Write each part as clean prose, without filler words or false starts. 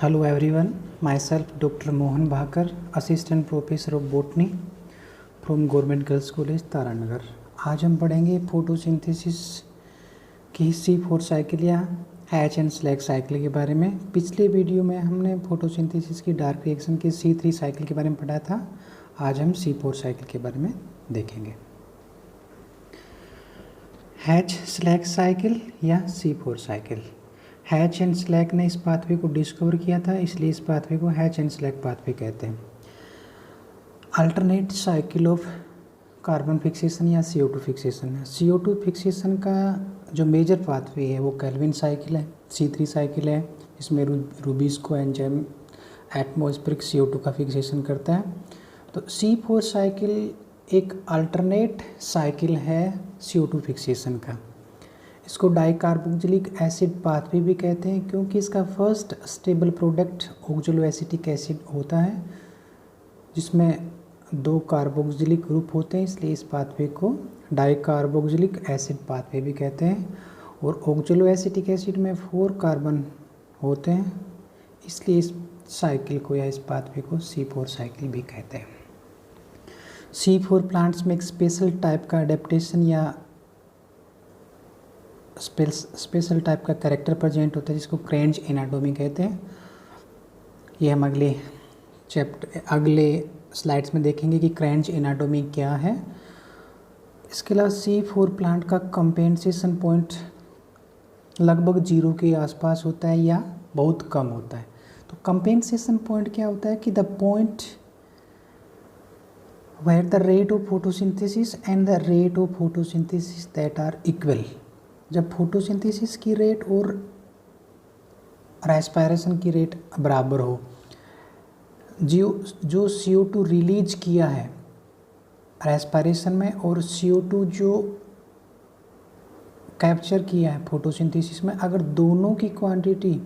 Hello everyone, myself Dr. Mohan Bhakar, Assistant Professor of Botany from Government Girls College, Taranagar. आज हम पढ़ेंगे photosynthesis की C4 cycle या hatch and slag cycle के बारे में। पिछले वीडियो में हमने फोटोसिंथेसिस की डार्क रिएक्शन के C3 साइकिल के बारे में पढ़ा था। आज हम C4 साइकिल के बारे में देखेंगे। हैच स्लैग साइकिल या C4 cycle. Hatch and slag ने इस पाथवे को डिस्कवर किया था, इसलिए इस पाथवे को हैच एंड स्लैग पाथवे कहते हैं। Alternate cycle of carbon fixation या CO2 फिक्सेशन है। CO2 फिक्सेशन का जो मेजर पाथवे है वो केल्विन साइकिल है, C3 साइकिल है। इसमें रूबिस्को एंजाइम एटमॉस्फेरिक CO2 का फिक्सेशन करता है। तो C4 साइकिल एक अल्टरनेट साइकिल है CO2 फिक्सेशन का। इसको डाइकार्बोक्सिलिक एसिड पाथवे भी कहते हैं, क्योंकि इसका first stable product oxaloacetic acid होता है, जिसमें 2 कार्बोक्सिलिक ग्रुप होते हैं, इसलिए इस पाथवे को डाइकार्बोक्सिलिक एसिड पाथवे भी कहते हैं। और ऑक्सैलोएसिटिक एसिड में 4 कार्बन होते हैं, इसलिए इस साइकिल को या इस पाथवे को C4 साइकिल भी कहते हैं। C4 प्लांट्स में एक स्पेशल टाइप का अडेप्टेशन या स्पेशल टाइप का कैरेक्टर प्रेजेंट होता है, जिसको क्रेंज एनाटॉमी कहते हैं। ये हम अगले स्लाइड्स में देखेंगे कि क्रेंज एनाटॉमी क्या है। इसके अलावा C4 प्लांट का कंपेंसेशन पॉइंट लगभग 0 के आसपास होता है या बहुत कम होता है। तो कंपेंसेशन पॉइंट क्या होता है कि the point where the rate of photosynthesis and the rate of photosynthesis that are equal। जब फोटोसिंथेसिस की रेट और रेस्पिरेशन की रेट बराबर हो, जो CO2 रिलीज किया है रेस्पिरेशन में और CO2 जो कैप्चर किया है फोटोसिंथेसिस में, अगर दोनों की क्वांटिटी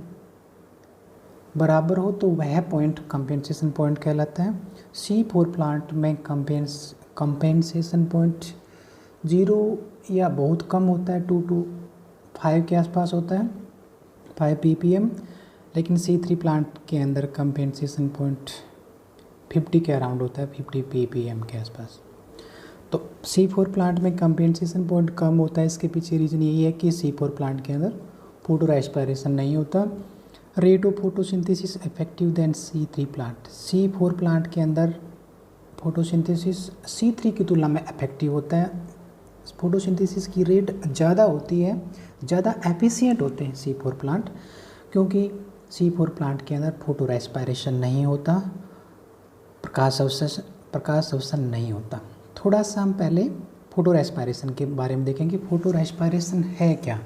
बराबर हो तो वह पॉइंट कंपेंसेशन पॉइंट कहलाता है। C4 प्लांट में कंपेंसेशन पॉइंट 0 या बहुत कम होता है, 2 to 5 के आसपास होता है, 5 ppm। लेकिन C3 प्लांट के अंदर कंपेंसेशन पॉइंट 50 के अराउंड होता है, 50 ppm के आसपास। तो C4 प्लांट में कंपेंसेशन पॉइंट कम होता है। इसके पीछे रीज़न यही है कि C4 प्लांट के अंदर फोटो रेस्पिरेशन नहीं होता। Rate of photosynthesis effective than C3 plant. C4 plant के अंदर फोटोसिंथेसिस C3 की तुलना में इफेक्टिव होता है। फोटोसिंथेसिस की रेट ज़्यादा होती है, ज़्यादा एफिशिएंट होते हैं C4 प्लांट, क्योंकि C4 प्लांट के अंदर फोटो रेस्पिरेशन नहीं होता, प्रकाश अवशोषण नहीं होता। थोड़ा सा हम पहले फोटो रेस्पिरेशन के बारे में देखेंगे। फोटो रेस्पिरेशन है क्या।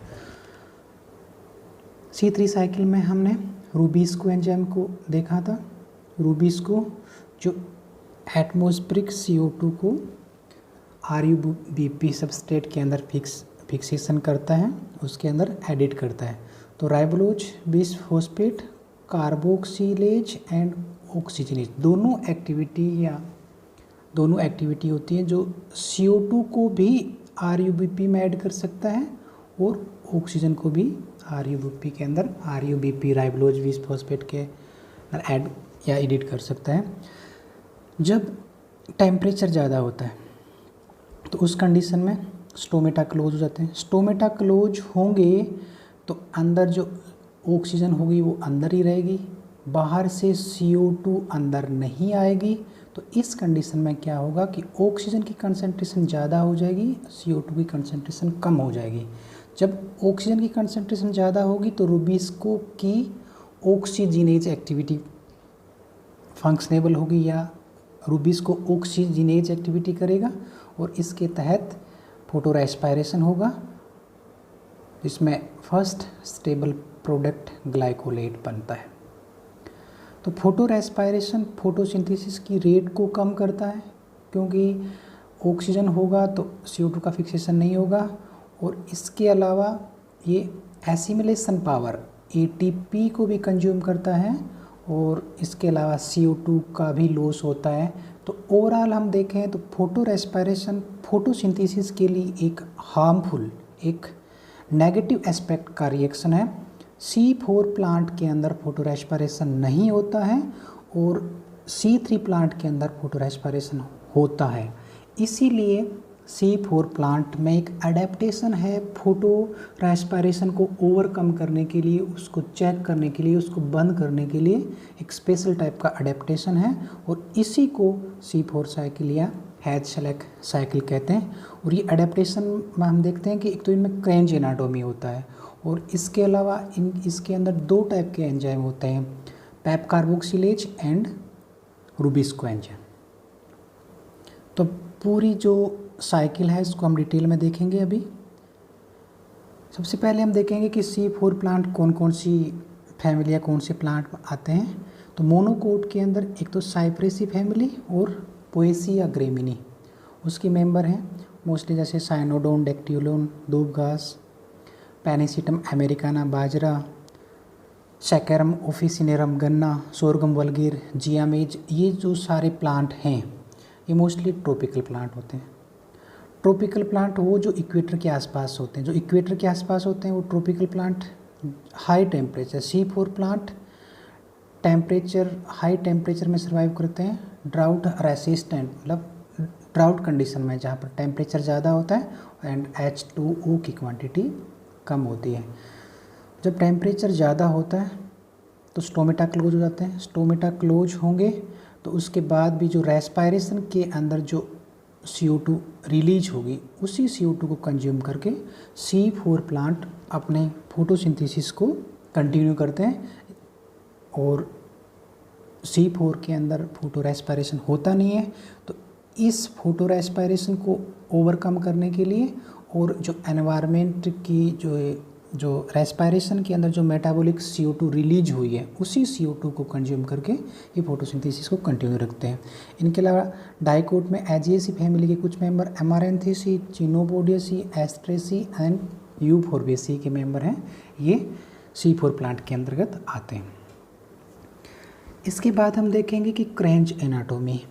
C3 साइकिल में हमने रूबिस्को एंजाइम को देखा था। रूबिस्को जो एटमॉस्फेरिक CO2 को RUBP सबस्ट्रेट के अंदर फिक्सेशन करता है, उसके अंदर एडिट करता है। तो राइबोलोज, बिसफॉस्फेट, कार्बोक्सिलेज एंड ऑक्सीजनेज दोनों एक्टिविटी होती है जो CO2 को भी RUBP में ऐड कर सकता है और ऑक्सीजन को भी RUBP के अंदर RUBP राइबोलोज बिसफॉस्फेट के अंदर ऐड या एडिट कर सकता है। जब टेम्परेचर ज़्यादा होता है तो उस कंडीशन में स्टोमेटा क्लोज हो जाते हैं। स्टोमेटा क्लोज होंगे तो अंदर जो ऑक्सीजन होगी वो अंदर ही रहेगी, बाहर से CO2 अंदर नहीं आएगी। तो इस कंडीशन में क्या होगा कि ऑक्सीजन की कंसंट्रेशन ज़्यादा हो जाएगी, CO2 की कंसंट्रेशन कम हो जाएगी। जब ऑक्सीजन की कंसंट्रेशन ज़्यादा होगी तो रूबिस्को की ऑक्सीजिनेज एक्टिविटी फंक्शनेबल होगी या रूबिस्को ऑक्सीजिनेज एक्टिविटी करेगा और इसके तहत फोटो रेस्पिरेशन होगा, जिसमें फर्स्ट स्टेबल प्रोडक्ट ग्लाइकोलेट बनता है। तो फोटो रेस्पिरेशन फोटोसिंथेसिस की रेट को कम करता है, क्योंकि ऑक्सीजन होगा तो CO2 का फिक्सेशन नहीं होगा। और इसके अलावा ये एसिमिलेशन पावर ATP को भी कंज्यूम करता है और इसके अलावा CO2 का भी लॉस होता है। तो ओवरऑल हम देखें तो फोटो रेस्पिरेशन फोटोसिंथेसिस के लिए एक हार्मफुल, एक नेगेटिव एस्पेक्ट का रिएक्शन है, C4 प्लांट के अंदर फोटो रेस्पिरेशन नहीं होता है और C3 प्लांट के अंदर फोटो रेस्पिरेशन होता है। इसीलिए C4 प्लांट में एक अडेप्टेशन है फोटो रेस्पिरेशन को ओवरकम करने के लिए, उसको चेक करने के लिए, उसको बंद करने के लिए एक स्पेशल टाइप का अडेप्टेशन है और इसी को C4 साइकिल या हैच-शेलैक साइकिल कहते हैं। और ये अडेप्टेशन में हम देखते हैं कि एक तो इनमें क्रेंज एनाटोमी होता है और इसके अलावा इसके अंदर दो टाइप के एंजाइम होते हैं, पेप कार्बोक्सिलेज एंड रूबिस्को एंजाइम। तो पूरी जो साइकिल है इसको हम डिटेल में देखेंगे अभी। सबसे पहले हम देखेंगे कि C4 प्लांट कौन कौन सी फैमिली या कौन से प्लांट आते हैं। तो मोनोकोट के अंदर एक तो साइप्रेसी फैमिली और पोएसी या ग्रेमिनी उसके मेंबर हैं मोस्टली, जैसे साइनोडोन, डेक्टियोलोन, दूबघास, पेनिसिटम अमेरिकाना बाजरा, सैकेरम ऑफिसिनेरम गन्ना, सोरगम वल्गीर, जियामेज। ये जो सारे प्लांट हैं ये मोस्टली ट्रॉपिकल प्लांट होते हैं। ट्रॉपिकल प्लांट वो जो इक्वेटर के आसपास होते हैं, जो इक्वेटर के आसपास होते हैं वो tropical plant. High temperature C4 plant high temperature में सर्वाइव करते हैं, ड्राउट रेसिस्टेंट, मतलब ड्राउट कंडीशन में जहाँ पर टेम्परेचर ज़्यादा होता है एंड H2O की क्वांटिटी कम होती है। जब टेम्परेचर ज़्यादा होता है तो स्टोमेटा क्लोज हो जाते हैं। स्टोमेटा क्लोज होंगे तो उसके बाद भी जो रेस्पिरेशन के अंदर जो CO2 रिलीज होगी उसी CO2 को कंज्यूम करके C4 प्लांट अपने फोटोसिंथेसिस को कंटिन्यू करते हैं और C4 के अंदर फोटो रेस्पिरेशन होता नहीं है। तो इस फोटो रेस्पिरेशन को ओवरकम करने के लिए और जो एनवायरनमेंट की जो रेस्पिरेशन के अंदर जो मेटाबॉलिक CO2 रिलीज हुई है उसी CO2 को कंज्यूम करके ये फोटोसिंथेसिस को कंटिन्यू रखते हैं। इनके अलावा डाइकोट में एजिएसी फैमिली के कुछ मेंबर एमारेंथेसी, चिनोपोडियसी, एस्ट्रेसी एंड यूफोर्बिएसी के मेंबर हैं, ये C4 प्लांट के अंतर्गत आते हैं। इसके बाद हम देखेंगे कि क्रेंच एनाटोमी,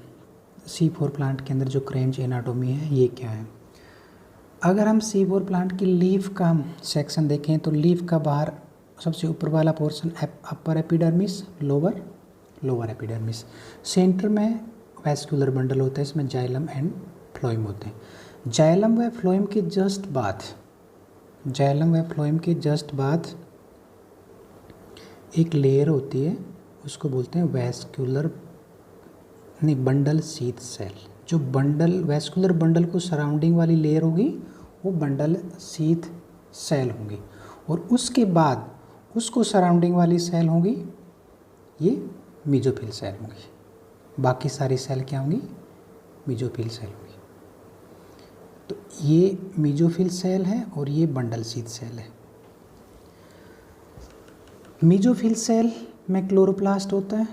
C4 प्लांट के अंदर जो क्रेंच एनाटोमी है ये क्या है। अगर हम C4 प्लांट की लीफ का सेक्शन देखें तो लीफ का बाहर सबसे ऊपर वाला portion upper epidermis, lower epidermis, centre में वैस्कुलर बंडल होता है, इसमें जाइलम एंड फ्लोएम होते हैं। जाइलम व फ्लोएम के जस्ट बाद एक लेयर होती है, उसको बोलते हैं बंडल शीथ सेल। जो वैस्कुलर बंडल को सराउंडिंग वाली लेयर होगी वो बंडल शीथ सेल होंगी और उसके बाद उसको सराउंडिंग वाली सेल होंगी ये मेसोफिल सेल होंगी। बाकी सारी सेल क्या होंगी? मेसोफिल सेल होंगी। तो ये मेसोफिल सेल है और ये बंडल शीथ सेल है। मेसोफिल सेल में क्लोरोप्लास्ट होता है,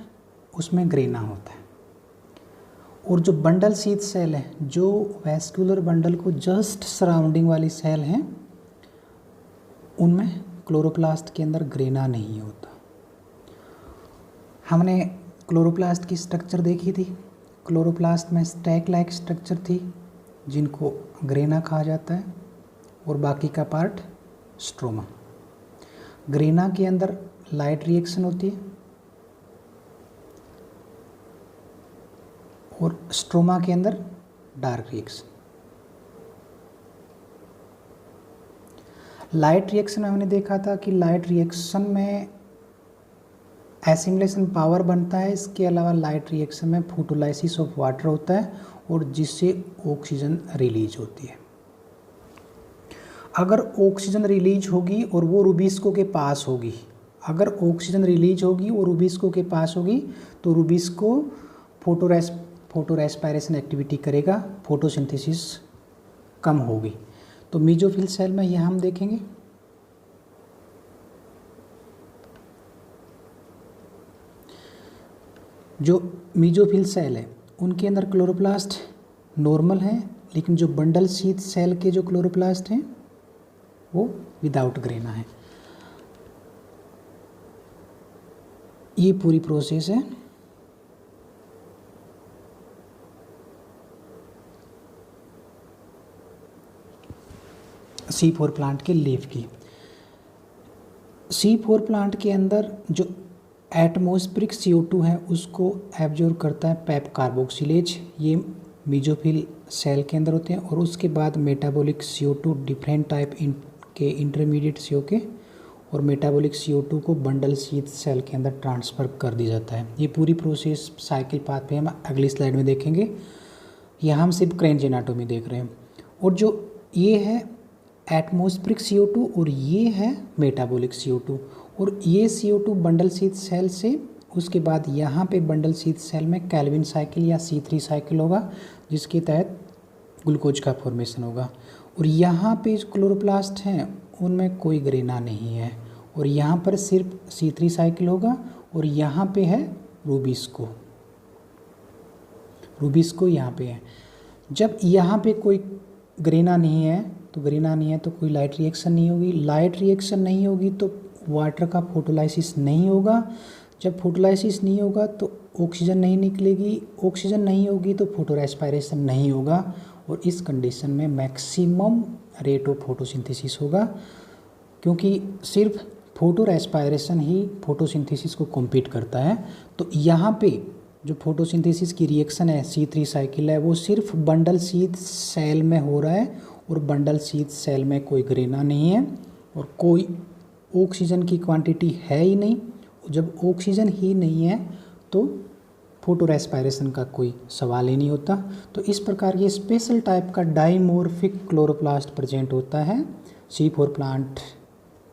उसमें ग्रेना होता है और जो बंडल शीथ सेल है, जो वैस्कुलर बंडल को जस्ट सराउंडिंग वाली सेल हैं, उनमें क्लोरोप्लास्ट के अंदर ग्रेना नहीं होता। हमने क्लोरोप्लास्ट की स्ट्रक्चर देखी थी। क्लोरोप्लास्ट में स्टैक लाइक स्ट्रक्चर थी जिनको ग्रेना कहा जाता है और बाकी का पार्ट स्ट्रोमा। ग्रेना के अंदर लाइट रिएक्शन होती है और स्ट्रोमा के अंदर डार्क रिएक्शन। लाइट रिएक्शन में हमने देखा था कि लाइट रिएक्शन में एसिमिलेशन पावर बनता है, इसके अलावा लाइट रिएक्शन में फोटोलाइसिस ऑफ वाटर होता है और जिससे ऑक्सीजन रिलीज होती है। अगर ऑक्सीजन रिलीज होगी और वो रूबिस्को के पास होगी, तो रूबिस्को फोटो रेस्पिरेशन एक्टिविटी करेगा, फोटोसिंथेसिस कम होगी। तो मेसोफिल सेल में यह हम देखेंगे। जो मेसोफिल सेल है उनके अंदर क्लोरोप्लास्ट नॉर्मल है, लेकिन जो बंडल शीथ सेल के जो क्लोरोप्लास्ट हैं वो विदाउट ग्रेना है। ये पूरी प्रोसेस है। C4 प्लांट के लीफ की। C4 प्लांट के अंदर जो एटमॉस्फेरिक CO2 है उसको एब्जॉर्ब करता है पैप कार्बोक्सिलेज। ये मीजोफिल सेल के अंदर होते हैं। और उसके बाद मेटाबॉलिक CO2 डिफरेंट टाइप के इंटरमीडिएट CO के और मेटाबॉलिक CO2 को बंडल शीथ सेल के अंदर ट्रांसफ़र कर दिया जाता है। ये पूरी प्रोसेस साइकिल पाथ पे हम अगली स्लाइड में देखेंगे। यहाँ हम सिर्फ क्रेंच एनाटोमी देख रहे हैं। और जो ये है एटमॉस्फेरिक CO2 और ये है मेटाबॉलिक CO2। और ये CO2 बंडल शीथ सेल से उसके बाद यहाँ पे बंडल शीथ सेल में कैल्विन साइकिल या C3 साइकिल होगा जिसके तहत ग्लूकोज का फॉर्मेशन होगा। और यहाँ पे जो क्लोरोप्लास्ट हैं उनमें कोई ग्रेना नहीं है और यहाँ पर सिर्फ C3 साइकिल होगा। और यहाँ पे है रूबिस्को यहाँ पे है। जब यहाँ पे कोई ग्रेना नहीं है तो कोई लाइट रिएक्शन नहीं होगी। लाइट रिएक्शन नहीं होगी तो वाटर का फोटोलाइसिस नहीं होगा। जब फोटोलाइसिस नहीं होगा तो ऑक्सीजन नहीं निकलेगी। ऑक्सीजन नहीं होगी तो फोटो रेस्पायरेशन नहीं होगा। और इस कंडीशन में मैक्सिमम रेट ऑफ फोटोसिंथेसिस होगा क्योंकि सिर्फ फोटो रेस्पायरेशन ही फोटोसिंथेसिस को कम्पीट करता है। तो यहाँ पे जो फोटोसिंथेसिस की रिएक्शन है C3 साइकिल है वो सिर्फ बंडल शीथ सेल में हो रहा है। और बंडल शीथ सेल में कोई ग्रेना नहीं है और कोई ऑक्सीजन की क्वांटिटी है ही नहीं। जब ऑक्सीजन ही नहीं है तो फोटो रेस्पायरेशन का कोई सवाल ही नहीं होता। तो इस प्रकार ये स्पेशल टाइप का डाइमॉर्फिक क्लोरोप्लास्ट प्रेजेंट होता है C4 प्लांट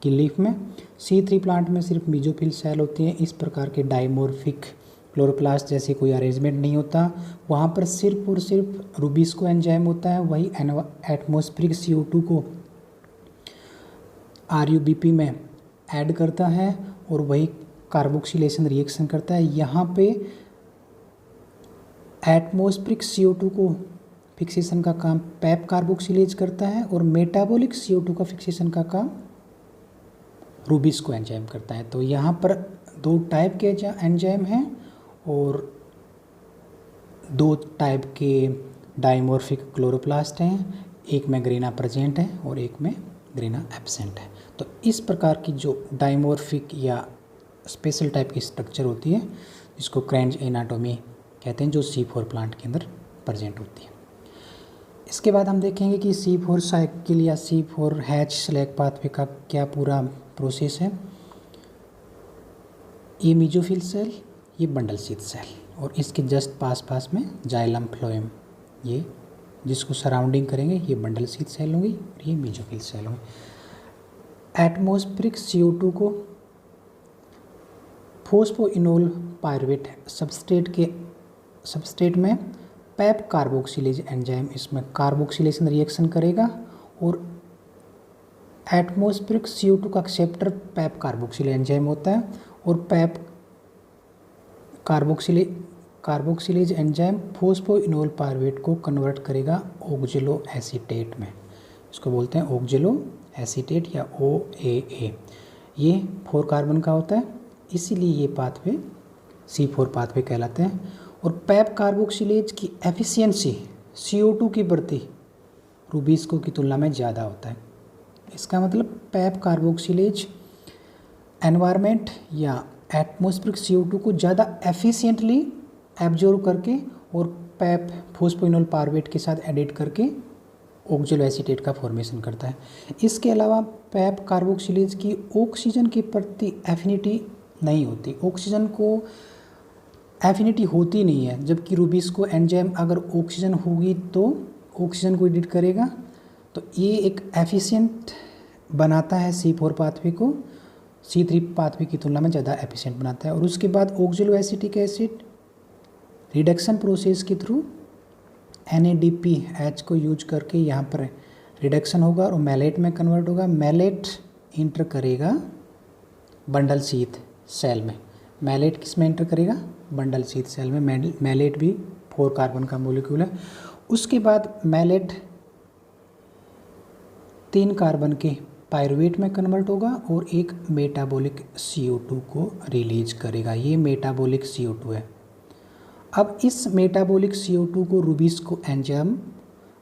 की लीफ में। C3 प्लांट में सिर्फ मीजोफिल सेल होती हैं। इस प्रकार के डाइमॉर्फिक क्लोरोप्लास्ट जैसे कोई अरेंजमेंट नहीं होता। वहाँ पर सिर्फ और सिर्फ रूबिस्को एंजाइम होता है। वही एटमॉस्फेरिक CO2 को RUBP में ऐड करता है और वही कार्बोक्सिलेशन रिएक्शन करता है। यहाँ पे एटमॉस्फेरिक CO2 को फिक्सेशन का काम पैप कार्बोक्सिलेज करता है और मेटाबॉलिक CO2 का फिक्सेशन का काम रूबिस्को एंजाइम करता है। तो यहाँ पर दो टाइप के एंजाइम हैं और दो टाइप के डाइमॉर्फिक क्लोरोप्लास्ट हैं। एक में ग्रेना प्रेजेंट है और एक में ग्रेना एब्सेंट है। तो इस प्रकार की जो डाइमॉर्फिक या स्पेशल टाइप की स्ट्रक्चर होती है जिसको क्रेंच एनाटोमी कहते हैं जो C4 प्लांट के अंदर प्रेजेंट होती है। इसके बाद हम देखेंगे कि C4 साइकिल या C4 हैच स्लैग पाथवे का क्या पूरा प्रोसेस है। ये मीजोफिल सेल, ये बंडल शीथ सेल और इसके जस्ट पास में जाइलम फ्लोएम, ये जिसको सराउंडिंग करेंगे ये बंडल शीथ सेल होंगी और ये मीजोफिल सेल होंगी। एटमॉस्फेरिक CO2 को फोस्फोइनोल पायरुवेट सबस्ट्रेट में पैप कार्बोक्सिलेज एंजाइम इसमें कार्बोक्सिलेशन रिएक्शन करेगा और एटमॉस्फेरिक CO2 का एक्सेप्टर पैप कार्बोक्सिलेज एंजाइम होता है और PEP carboxylase enzyme phosphoenolpyruvate को कन्वर्ट करेगा ऑक्जेलो एसीटेट में। इसको बोलते हैं ऑक्जेलो एसीटेट या OAA। ये 4 कार्बन का होता है इसीलिए ये पाथवे C4 पाथवे कहलाते हैं। और पैप कार्बोक्सिलेज की एफिशिएंसी CO2 की प्रति रूबिस्को की तुलना में ज़्यादा होता है। इसका मतलब पैप कार्बोक्सिलेज एनवायरनमेंट या एटमॉस्फेरिक CO2 को ज़्यादा एफिशिएंटली एब्जॉर्ब करके और पैप फोस्फोइनोल पायरुवेट के साथ एडिट करके ऑक्जेलो एसीटेट का फॉर्मेशन करता है। इसके अलावा पैप कार्बोक्सिलेज की ऑक्सीजन के प्रति एफिनिटी नहीं होती, ऑक्सीजन को एफिनिटी होती नहीं है। जबकि रूबिस्को एंजाइम अगर ऑक्सीजन होगी तो ऑक्सीजन को एडिट करेगा। तो ये एक एफिशिएंट बनाता है C4 पाथवे को, C3 पाथवे की तुलना में ज़्यादा एफिशिएंट बनाता है। और उसके बाद ऑक्जेलो एसिटिक एसिड रिडक्शन प्रोसेस के थ्रू NADPH को यूज करके यहाँ पर रिडक्शन होगा और मैलेट में कन्वर्ट होगा। मैलेट इंटर करेगा बंडल शीथ सेल में। मैलेट किस में इंटर करेगा? बंडल शीथ सेल में। मैलेट भी 4 कार्बन का मॉलिक्यूल है। उसके बाद मैलेट 3 कार्बन के पायरुवेट में कन्वर्ट होगा और एक मेटाबॉलिक CO2 को रिलीज करेगा। ये मेटाबॉलिक CO2 है। अब इस मेटाबॉलिक CO2 को रूबिस्को एंजाइम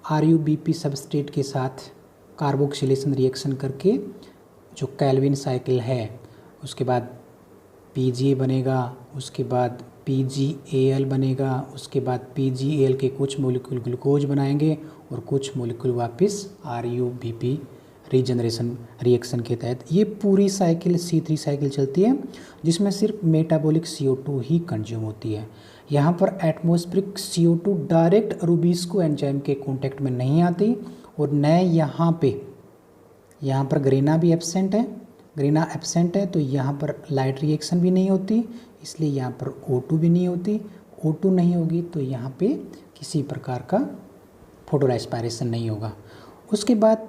RUBP सबस्ट्रेट के साथ कार्बोक्सिलेशन रिएक्शन करके जो कैल्विन साइकिल है उसके बाद PGA बनेगा, उसके बाद PGAL बनेगा, उसके बाद PGAL के कुछ मोलिक्यूल ग्लूकोज बनाएंगे और कुछ मोलिक्यूल वापस RUBP रीजनरेशन रिएक्शन के तहत। ये पूरी साइकिल C3 साइकिल चलती है जिसमें सिर्फ मेटाबॉलिक CO2 ही कंज्यूम होती है। यहाँ पर atmospheric CO2 direct rubisco enzyme के कांटेक्ट में नहीं आती और न यहाँ पर ग्रेना भी एब्सेंट है। ग्रेना एब्सेंट है तो यहाँ पर लाइट रिएक्शन भी नहीं होती, इसलिए यहाँ पर O2 भी नहीं होती। O2 नहीं होगी तो यहाँ पे किसी प्रकार का फोटो रेस्पायरेशन नहीं होगा। उसके बाद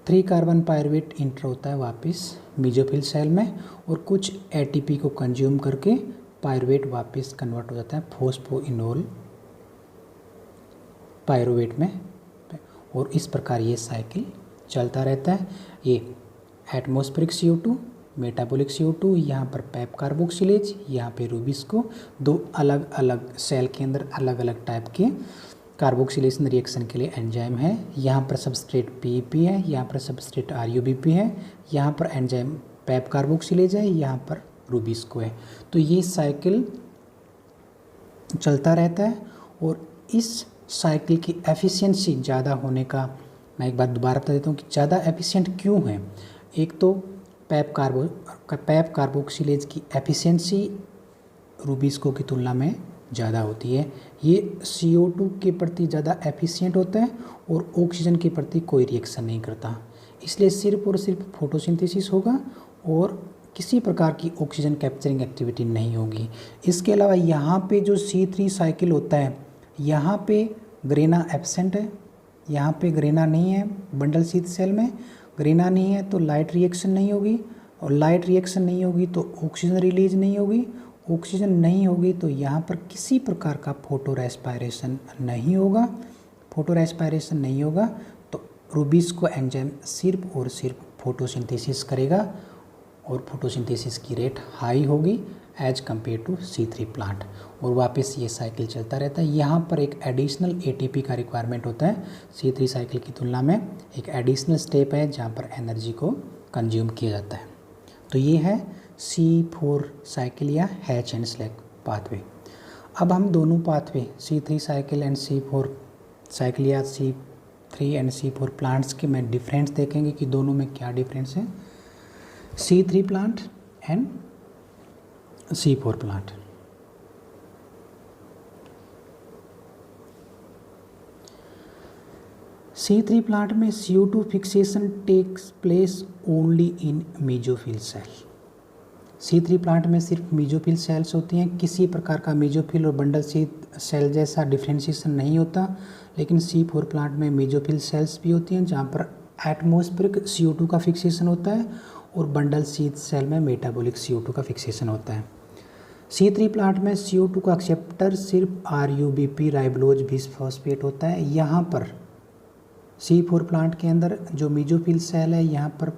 3 कार्बन पायरुवेट इंटर होता है वापस मेसोफिल सेल में और कुछ ATP को कंज्यूम करके पायरुवेट वापस कन्वर्ट हो जाता है फॉस्फोइनोल पायरुवेट में और इस प्रकार ये साइकिल चलता रहता है। ये एटमॉस्फेरिक CO2, मेटाबॉलिक CO2, यहाँ पर पैप कार्बोक्सिलेज, यहाँ पे रूबिस्को, 2 अलग अलग सेल के अंदर अलग अलग टाइप के कार्बोक्सिलेशन रिएक्शन के लिए एंजाइम है। यहाँ पर सबस्ट्रेट PEP है, यहाँ पर सबस्ट्रेट RUBP है, यहाँ पर एंजाइम पैप कार्बोक्सिलेज है, यहाँ पर रूबिस्को है। तो ये साइकिल चलता रहता है और इस साइकिल की एफिशिएंसी ज़्यादा होने का मैं एक बात दोबारा बता देता हूँ कि ज़्यादा एफिशिएंट क्यों है। एक तो पैप कार्बोक्सिलेज की एफिशिएंसी रूबिस्को की तुलना में ज़्यादा होती है। ये CO2 के प्रति ज़्यादा एफिशिएंट होता है और ऑक्सीजन के प्रति कोई रिएक्शन नहीं करता, इसलिए सिर्फ और सिर्फ फोटोसिंथेसिस होगा और किसी प्रकार की ऑक्सीजन कैप्चरिंग एक्टिविटी नहीं होगी। इसके अलावा यहाँ पे जो C3 साइकिल होता है, यहाँ पे ग्रेना एब्सेंट है, यहाँ पे ग्रेना नहीं है। बंडल शीथ सेल में ग्रेना नहीं है तो लाइट रिएक्शन नहीं होगी और लाइट रिएक्शन नहीं होगी तो ऑक्सीजन रिलीज नहीं होगी। ऑक्सीजन नहीं होगी तो यहाँ पर किसी प्रकार का फोटो रेस्पायरेशन नहीं होगा। फोटो रेस्पायरेशन नहीं होगा तो रूबिस्को एंजाइम सिर्फ और सिर्फ फोटोसिंथेसिस करेगा और फोटोसिंथेसिस की रेट हाई होगी as compare to C3 plant और वापस ये साइकिल चलता रहता है। यहाँ पर एक एडिशनल ATP का रिक्वायरमेंट होता है। C3 साइकिल की तुलना में एक एडिशनल स्टेप है जहाँ पर एनर्जी को कंज्यूम किया जाता है। तो ये है C4 साइकिल या हैच एंड स्लैग पाथवे। अब हम दोनों pathway C3 cycle and C4 cycle या C3 एंड C4 प्लांट्स के में डिफरेंस देखेंगे कि दोनों में क्या डिफरेंस है। C3 plant and C4 plant. C3 plant में CO2 fixation takes place only in mesophyll cell. C3 plant में सिर्फ मेसोफिल सेल्स होती हैं, किसी प्रकार का मेसोफिल और बंडल शीथ सेल जैसा डिफ्रेंशिएशन नहीं होता। लेकिन C4 प्लांट में मेसोफिल सेल्स भी होती हैं जहाँ पर एटमॉस्फेरिक CO2 का फिक्सेशन होता है और बंडल शीथ सेल में मेटाबॉलिक CO2 का फिक्सेशन होता है। C3 प्लांट में CO2 का एक्सेप्टर सिर्फ RUBP राइबोलोज बिसफॉस्फेट होता है। यहाँ पर C4 प्लांट के अंदर जो मेसोफिल सेल है यहाँ पर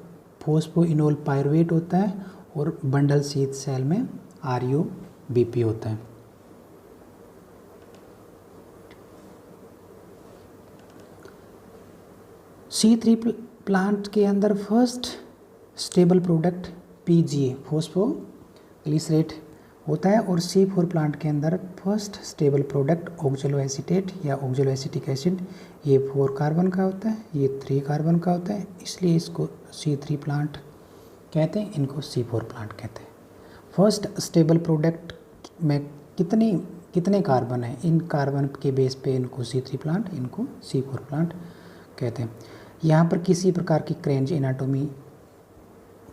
फॉस्फोइनोल पायरुवेट होता है और बंडल शीथ सेल में RUBP होता है। C3 प्लांट के अंदर first stable product PGA phosphoglycerate होता है और C4 प्लांट के अंदर फर्स्ट स्टेबल प्रोडक्ट ऑक्जेलो एसीटेट या ऑक्जेलो एसिटिक एसिड, ये 4 कार्बन का होता है, ये 3 कार्बन का होता है, इसलिए इसको C3 प्लांट कहते हैं, इनको C4 प्लांट कहते हैं। फर्स्ट स्टेबल प्रोडक्ट में कितने कार्बन हैं, इन कार्बन के बेस पे इनको C3 प्लांट, इनको C4 प्लांट कहते हैं। यहाँ पर किसी प्रकार की क्रेंज एनाटोमी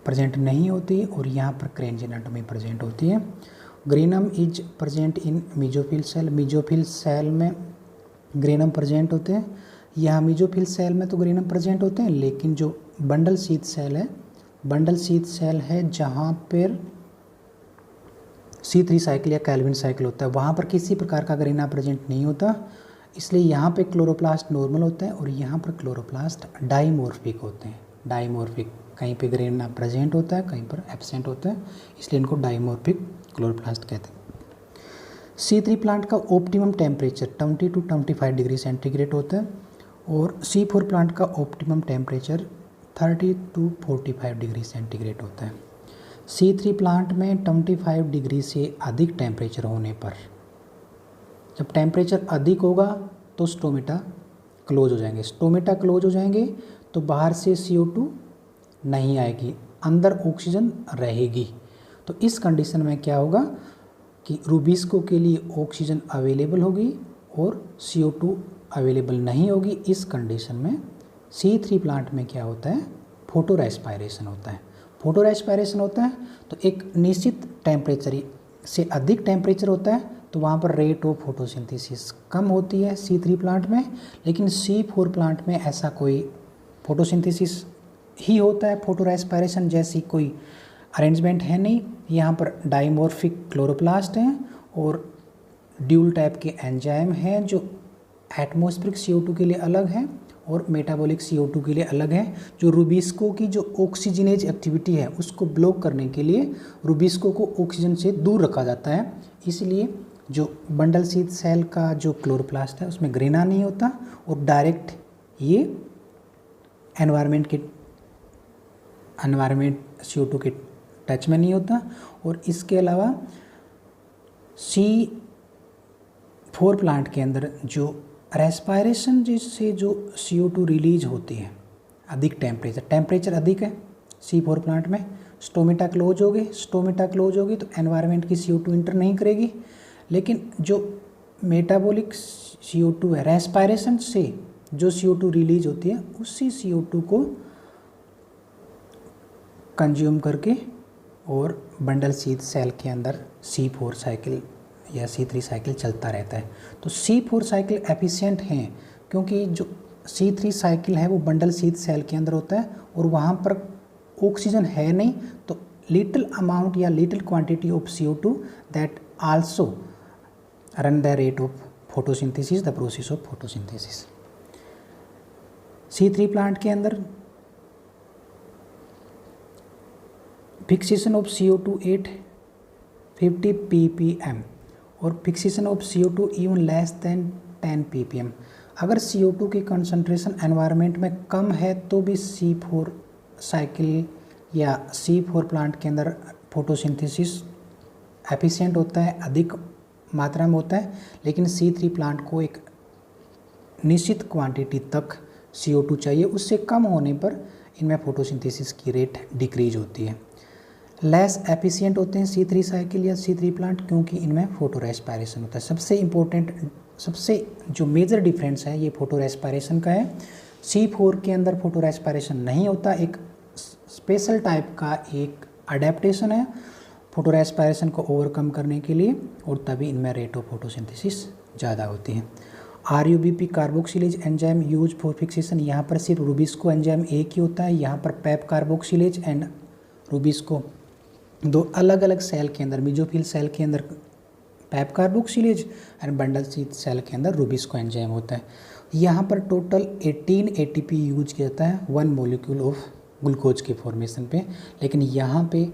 प्रेजेंट नहीं होती और यहाँ पर क्रेंज एनाटोमी प्रेजेंट होती है। Granum is present in mesophyll cell. Mesophyll cell में ग्रेनम प्रेजेंट होते हैं। यहाँ मेसोफिल सेल में तो ग्रेनम प्रेजेंट होते हैं, लेकिन जो बंडल शीथ सेल है, बंडल शीथ सेल है जहाँ पर C3 साइकिल या कैल्विन साइकिल होता है, वहाँ पर किसी प्रकार का ग्रेना प्रेजेंट नहीं होता, इसलिए यहाँ पे क्लोरोप्लास्ट नॉर्मल होता है और यहाँ पर क्लोरोप्लास्ट डाइमॉर्फिक होते हैं। डाइमॉर्फिक, कहीं पे ग्रेना प्रेजेंट होता है, कहीं पर एब्सेंट होता है, इसलिए इनको डाइमॉर्फिक क्लोरोप्लास्ट कहते हैं। C3 प्लांट का optimum temperature 20 to 25 degree centigrade होता है और C4 प्लांट का optimum temperature 30 to 45 degree centigrade होता है। C3 प्लांट में 25 डिग्री से अधिक टेम्परेचर होने पर, जब टेम्परेचर अधिक होगा तो स्टोमेटा क्लोज हो जाएंगे। स्टोमेटा क्लोज हो जाएंगे तो बाहर से CO2 नहीं आएगी, अंदर ऑक्सीजन रहेगी। तो इस कंडीशन में क्या होगा कि रूबिस्को के लिए ऑक्सीजन अवेलेबल होगी और CO2 अवेलेबल नहीं होगी। इस कंडीशन में C3 प्लांट में क्या होता है, फोटो रेस्पायरेशन होता है। फोटो रेस्पायरेशन होता है तो एक निश्चित टेम्परेचर से अधिक टेम्परेचर होता है तो वहाँ पर रेट ऑफ फोटोसिंथेसिस कम होती है C3 प्लांट में। लेकिन C4 प्लांट में ऐसा कोई फोटोसिंथेसिस ही होता है, फोटो रेस्पायरेशन जैसी कोई अरेंजमेंट है नहीं। यहाँ पर डाइमॉर्फिक क्लोरोप्लास्ट हैं और ड्यूल टाइप के एंजाइम हैं जो एटमॉस्फेरिक CO2 के लिए अलग हैं और मेटाबॉलिक CO2 के लिए अलग है। जो रूबिस्को की जो ऑक्सीजनेज एक्टिविटी है उसको ब्लॉक करने के लिए रूबिस्को को ऑक्सीजन से दूर रखा जाता है। इसलिए जो बंडल शीथ सेल का जो क्लोरोप्लास्ट है उसमें ग्रेना नहीं होता और डायरेक्ट ये एनवायरनमेंट CO2 के टच में नहीं होता। और इसके अलावा C4 प्लांट के अंदर जो रेस्पायरेशन जिससे जो CO2 रिलीज होती है, अधिक टेम्परेचर अधिक है C4 प्लांट में, स्टोमेटा क्लोज होगी तो एनवायरनमेंट की CO2 इंटर नहीं करेगी। लेकिन जो मेटाबॉलिक CO2 है, रेस्पायरेशन से जो CO2 रिलीज होती है उसी CO2 को कंज्यूम करके और बंडल शीथ सेल के अंदर C4 साइकिल या C3 साइकिल चलता रहता है। तो C4 साइकिल एफिशिएंट हैं क्योंकि जो C3 साइकिल है वो बंडल शीथ सेल के अंदर होता है और वहाँ पर ऑक्सीजन है नहीं, तो लिटिल अमाउंट या little quantity of CO2 that also run the rate of photosynthesis, the process of photosynthesis. C3 plant के अंदर fixation of CO2 at 50 ppm और fixation of CO2 even less than 10 ppm। अगर CO2 की concentration environment में कम है तो भी C4 cycle या C4 प्लांट के अंदर फोटोसिंथेसिस एफिशिएंट होता है, अधिक मात्रा में होता है। लेकिन C3 प्लांट को एक निश्चित क्वांटिटी तक CO2 चाहिए, उससे कम होने पर इनमें फोटोसिंथेसिस की रेट डिक्रीज होती है। लेस एफिशिएंट होते हैं C3 साइकिल या C3 प्लांट क्योंकि इनमें फोटो रेस्पायरेशन होता है। सबसे इम्पोर्टेंट, सबसे जो मेजर डिफरेंस है ये फोटो रेस्पायरेशन का है। C4 के अंदर फोटो रेस्पायरेशन नहीं होता, एक स्पेशल टाइप का एक अडेप्टेशन है फोटो रेस्पायरेशन को ओवरकम करने के लिए और तभी इनमें रेट ऑफ फोटोसिंथेसिस ज़्यादा होती है। RUBP carboxylase enzyme use for fixation, यहाँ पर सिर्फ रूबिस्को एंजाइम एक ही होता है। यहाँ पर पेप कार्बोक्सिलेज एंड रूबिस्को दो अलग अलग सेल के अंदर, मेसोफिल सेल के अंदर PEP carboxylase and bundle sheath cell के अंदर रूबिस्को एंजाइम होता है। यहाँ पर टोटल 18 ATP यूज किया जाता है 1 मॉलिक्यूल ऑफ ग्लूकोज के फॉर्मेशन पे। लेकिन यहाँ पे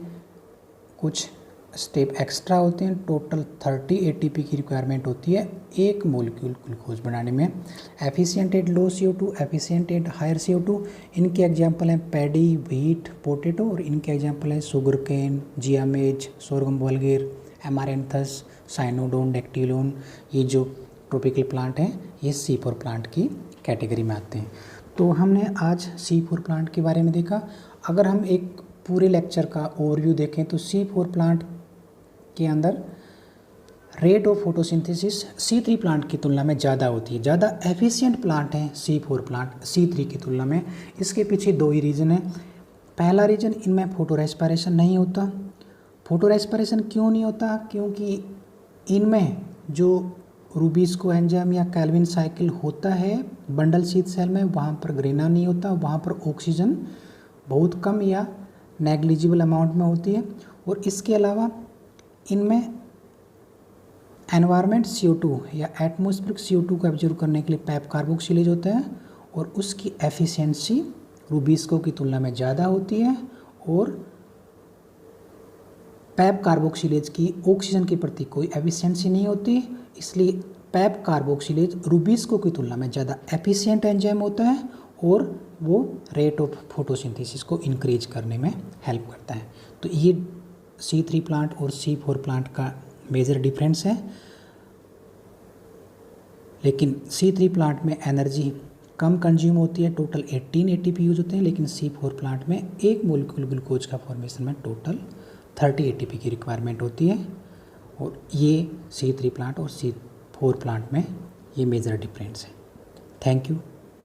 कुछ स्टेप एक्स्ट्रा होते हैं, टोटल 30 ATP की रिक्वायरमेंट होती है एक मॉलिक्यूल ग्लूकोज बनाने में। Efficient at low CO2, efficient at higher CO2। इनके एग्जांपल हैं पैडी, व्हीट, पोटैटो और इनके एग्जांपल हैं शुगर केन, जियामेज, सोरगम वल्गेर, एमारेंथस, साइनोडोन, डेक्टिलोन। ये जो ट्रॉपिकल प्लांट हैं ये C4 प्लांट की कैटेगरी में आते हैं। तो हमने आज C4 प्लांट के बारे में देखा। अगर हम एक पूरे लेक्चर का ओवरव्यू देखें तो C4 प्लांट के अंदर rate of photosynthesis C3 plant की तुलना में ज़्यादा होती है। ज़्यादा एफिशिएंट प्लांट है C4 प्लांट C3 की तुलना में। इसके पीछे दो ही रीज़न है। पहला रीज़न, इनमें फोटो रेस्पायरेशन नहीं होता। फोटो रेस्पायरेशन क्यों नहीं होता? क्योंकि इनमें जो रूबिस्को एंजाइम या कैल्विन साइकिल होता है बंडल शीथ सेल में, वहाँ पर ग्रेना नहीं होता, वहाँ पर ऑक्सीजन बहुत कम या नेग्लिजिबल अमाउंट में होती है। और इसके अलावा इनमें एनवायरनमेंट CO2 या एटमॉस्फेरिक CO2 को एब्जॉर्ब करने के लिए पेप कार्बोक्सिलेज होता है और उसकी एफिशिएंसी रूबिस्को की तुलना में ज़्यादा होती है। और पेप कार्बोक्सिलेज की ऑक्सीजन के प्रति कोई एफिशिएंसी नहीं होती, इसलिए पेप कार्बोक्सिलेज रूबिस्को की तुलना में ज़्यादा एफिशिएंट एंजाइम होता है और वो रेट ऑफ फोटोसिंथेसिस को इंक्रीज करने में हेल्प करता है। तो ये C3 प्लांट और C4 प्लांट का मेजर डिफरेंस है, लेकिन C3 प्लांट में एनर्जी कम कंज्यूम होती है, टोटल 18 ATP यूज होते हैं, लेकिन C4 प्लांट में एक मोलिक्यूल ग्लूकोज का फॉर्मेशन में टोटल 30 ATP की रिक्वायरमेंट होती है। और ये C3 प्लांट और C4 प्लांट में ये मेजर डिफरेंस है। Thank you.